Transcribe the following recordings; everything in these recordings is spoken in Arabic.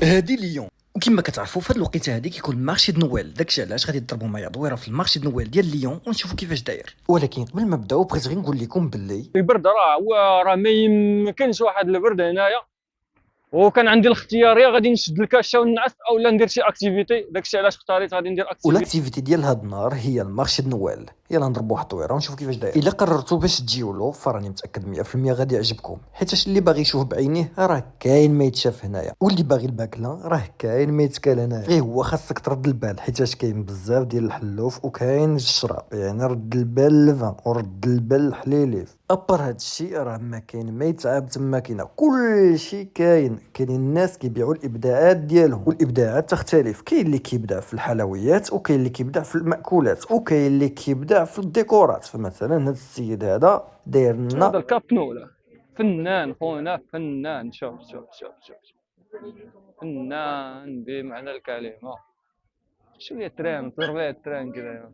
هادي ليون. وكما كتعرفوا في هاد الوقيته هادي كيكون مارشي د نويل، داكشي علاش غادي تضربوا معايا دويره في المارشي د نويل ديال ليون ونشوفوا كيفاش داير. ولكن قبل ما نبداو بغيت غير نقول لكم باللي البرد راه ما يمكنش واحد البرد هنايا، وكان عندي الاختياريه غادي نشد الكاشه وننعس اولا ندير شي اكتيفيتي. داكشي علاش اختاريت غادي ندير اكتيفيتي. والاكتيفيتي ديال هاد النهار هي المارشي د نويل. يلا نضربوا واحد الطويره ونشوفوا كيفاش داير. الا قررتوا باش تجيو له فراني متاكد 100% غادي يعجبكم، حيت اللي باغي يشوف بعينيه راه كاين ما يتشاف هنايا، واللي باغي الماكله راه كاين ما يتكال هنايا. غير هو خاصك ترد البال، حيت كاين بزاف ديال الحلوف وكاين الشراب، يعني رد البال للفان ورد البال الحليليف. ابر هاد الشيء راه ما كاين ما يتعاب تما، كاين كلشي كاينين الناس كيبيعوا الابداعات ديالهم، والابداعات تختلف. كاين اللي كيبدع في الحلويات، وكاين اللي كيبدع في المأكولات، وكاين اللي كيبدع في الديكورات. فمثلا هذا السيد هذا داير لنا هذا الكابنولا فنان خونا، فنان. شوف شوف شوف شوف فنان بمعنى الكلمه. شويه تران ضربيه تران كذا.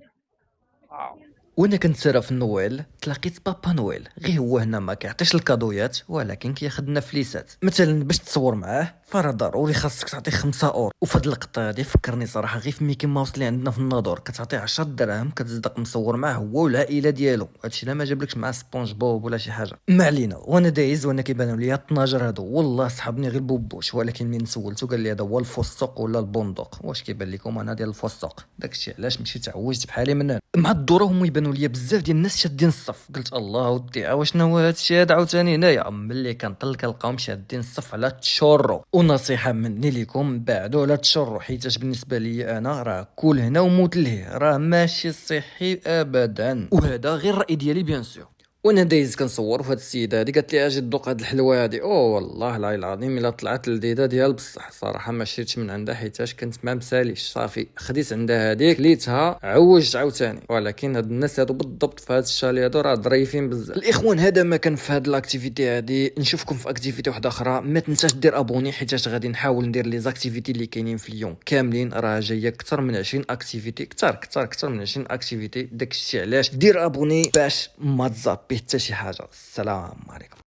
وانا كنت سارة في النويل تلاقيت بابا نويل. غير هو هنا ما كيعطيش الكادويات ولكن كياخذ لنا فليسات. مثلا باش تصور معاه فراه ضروري خاصك تعطيه 5 اور. وفهاد اللقطه هادي فكرني صراحه غير في ميكي ماوس اللي عندنا في الناظور، كتعطيه 10 دراهم كتصدق مصور معاه هو والعائله ديالو. هادشي لا ما جابلكش مع سبونج بوب ولا شي حاجه. ما علينا. وانا دايز وانا كيبانوا لي الطناجر هادو والله صحابني غير بوبوش، ولكن من سولته قال لي هذا هو الفستق ولا البندق. واش كيبان لكم انا ديال الفستق؟ داكشي علاش مشيت تعوجت بحالي من هنا. مع الدوره هما يبانوا لي بزاف ديال الناس شادين الصف. قلت الله ودي واشنو هو هادشي هذا عاوتاني هنايا. ملي كنطل كنلقاهم شادين الصف على التشورو. ونصيحه مني لكم بعدوا على التشورو، حيت بالنسبه لي انا راه كل هنا وموت لهيه، راه ماشي صحي ابدا. وهذا غير الراي ديالي بيان سور. وانا دايز كنصور فهاد السيده هادي قالت لي اجي تذوق هاد الحلوه هادي. او والله العلي العظيم الا طلعت لذيذه ديال بصح. صراحه ما شريتش من عندها حيتاش كنت ما مساليش. صافي خديت عندها هذيك كليتها عوجت عاوتاني. ولكن هاد الناس هادو بالضبط في هاد الشالي هادو راه ظريفين بزاف. الاخوان هذا ما كان في هاد الاكتيفيتي هادي. نشوفكم في اكتيفيتي واحده اخرى. ما تنساش دير ابوني حيتاش غادي نحاول ندير لي زاكتيفيتي اللي كاينين في اليوم كاملين. راه جايه اكثر من 20 اكتيفيتي، اكثر من 20 اكتيفيتي. داكشي علاش دير ابوني باش ما تزابي حتى شي حاجه. السلام عليكم.